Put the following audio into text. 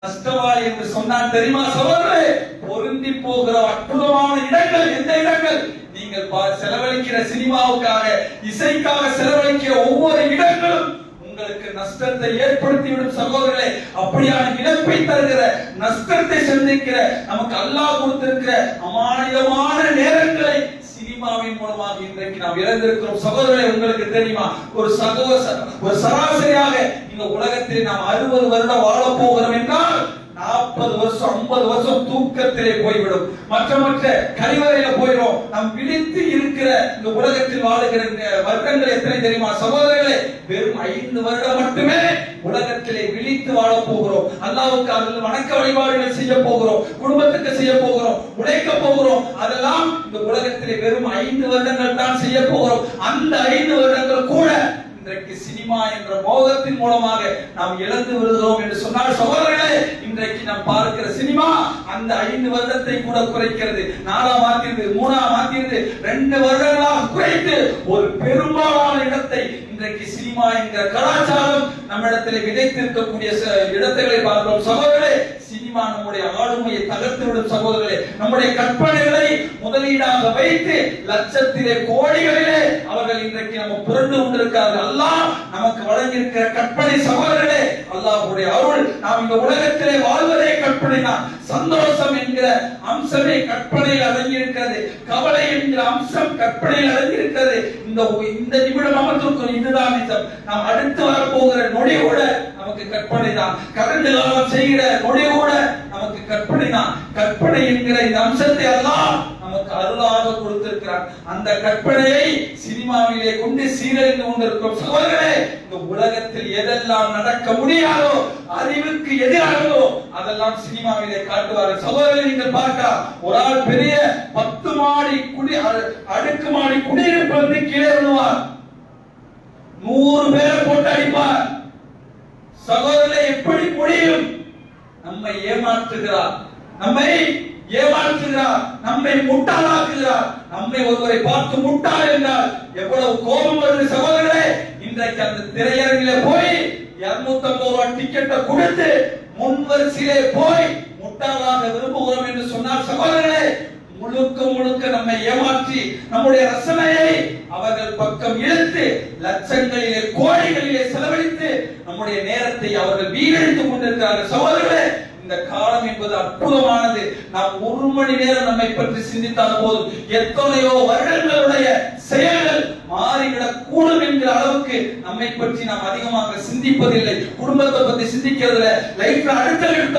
நஷ்டவாளி என்று சொன்னால் தெரியுமா சகோதரர்களே? பொருந்தி போகிற அற்புதமான இடங்கள் எந்த இடங்கள்? நீங்கள் செலவழிக்கிற சினிமாவுக்காக, இசைக்காக செலவழிக்கிற ஒவ்வொரு இடங்களும் உங்களுக்கு நஷ்டத்தை ஏற்படுத்திவிடும் சகோதரர்களே. அப்படியான இழப்பை தருகிற, நஷ்டத்தை சந்திக்கிற, நமக்கு அல்லாஹ் கொடுத்திருக்கிற அமானிதமான நேரங்களை சினிமாவின் மூலமாக இன்றைக்கு நாம் இழந்திருக்கிறோம் சகோதரர்களே. உங்களுக்கு தெரியுமா, ஒரு சராசரியாக இந்த உலகத்தில் நாம் 60 வருடம் வாழ போகிறோம் என்றால் 40 வருஷம் 50 வருஷம் தூக்கத்திலே போய்விடும். மற்ற கழிவறையில போயிடும். நாம் விழித்து இருக்கிற இந்த உலகத்தில் வாழுகிற வருடங்கள் எத்தனை தெரியுமா சகோதரர்களே? வெறும் 5 வருடம் மட்டுமே உலகத்திலே விழித்து வாழ போகிறோம். அல்லாஹ்வுக்கு அதில் வணக்க வழிபாடுகள் செய்ய போகிறோம், குடும்பத்துக்கு செய்ய போகிறோம், உழைக்க போகிறோம். அதெல்லாம் இந்த உலகத்திலே வெறும் 5 வருடங்கள் தான் செய்ய போகிறோம். அந்த 5 வருடங்கள் கூட இன்றைக்கு சினிமா என்ற மோகத்தின் மூலமாக நாம் இழந்து விடுகிறோம் என்று சொன்னால் சகோதரர்களே, இன்றைக்கு நாம் பார்க்கிற சினிமா அந்த 5 வருடத்தை கூட குறைக்கிறது. 4 மாத்தியது, 3 மாத்தியது, 2 வருடங்களாக குறைத்து ஒரு பெரும்பாலான இடத்தை இன்றைக்கு சினிமா என்கிற கலாச்சாரம் நம்மிடத்தில் விதைத்திருக்கக்கூடிய இடங்களை பார்க்கிறோம் சகோதரர்களே. சினிமா நம்முடைய ஆளுமையை தகர்த்துவிடும் சகோதரர்களே. நம்முடைய கற்பனைகளை முதலீடாக வைத்து லட்சத்திலே கோடிகளிலே அவர்கள் இன்றைக்கு நம்ம புரண்டு கொண்டிருக்கிறார்கள். அல்லாஹ் நமக்கு வழங்கியிருக்கிற கற்பனை சகோதரர்களே, அல்லாஹ்வுடைய அருள். நாம் இந்த உலகத்திலே வாழ்வதே கற்பனை தான். சந்தோஷம் என்கிற அம்சமே கற்பனையில் அடங்கியிருக்கிறது. கவலை என்கிற அம்சம் கற்பனையில் அடங்கியிருக்கிறது. இந்த நிமிடம் அமர்ந்திருக்கும் இதுதான் நிஜம். நாம் அடுத்து வரப்போகிற நொடி கூட நமக்கு கற்பனை தான். கடந்த காலம் செய்கிற நொடி கூட நமக்கு கற்பனை தான். கற்பனை என்கிற இந்த அம்சத்தை எல்லாம் நமக்கு அருளாக கொடுத்திருக்கிறார். அந்த கற்பனையை சினிமாவிலே கொண்டு சீரழிந்து கொண்டிருக்கிறோம் சகோதரர்களே. இந்த உலகத்தில் எதெல்லாம் நடக்க முடியாதோ, அறிவுக்கு எதிராகவோ அதெல்லாம் சினிமாவிலே காட்டுவார்கள் சகோதரர்களே. நீங்கள் பார்க்கலாம், ஒரு ஆள் பெரிய 10 மாடி அடுக்குமாடி குடியிருப்பு வந்து கீழே விழுவார், 100 பேரை போட்டு அடிப்பார் சகோதரர்களே. எப்படி முடியும்? நம்மை ஏமாற்றுகிறார், நம்மை முட்டாளாக்குகிறார். நம்மை ஒருவரை பார்த்து முட்டாள் என்றால் எவ்வளவு கோபம் வருது சகோதரர்களே. இன்றைக்கு அந்த திரையரங்கிலே போய் 250 ரூபாய் டிக்கெட்டை கொடுத்து முன் வரிசையிலே போய் முட்டாளாக விரும்புகிறோம் என்று சொன்னால் சகோதரர்களே, முழுக்க நம்மை ஏமாற்றி நம்முடைய ரசனையை அவர்கள் பக்கம் இழுத்து லட்சங்களிலே கோடிகளிலே செலவழித்து நம்முடைய நேரத்தை அவர்கள் வீணடித்துக் கொண்டிருக்கிறார்கள் சகோதரர்களே. இந்த காலம் என்பது அற்புதமானது. நாம் 1 மணி நேரம் நம்மை பற்றி சிந்தித்தால் போதும், எத்தனையோ வருடங்களுடைய செயல்கள் மாறிவிடக் கூடும் என்கிற அளவுக்கு நம்மை பற்றி நாம் அதிகமாக சிந்திப்பதில்லை. குடும்பத்தை பற்றி சிந்திக்கிறதுல, லைஃப்ல அடுத்த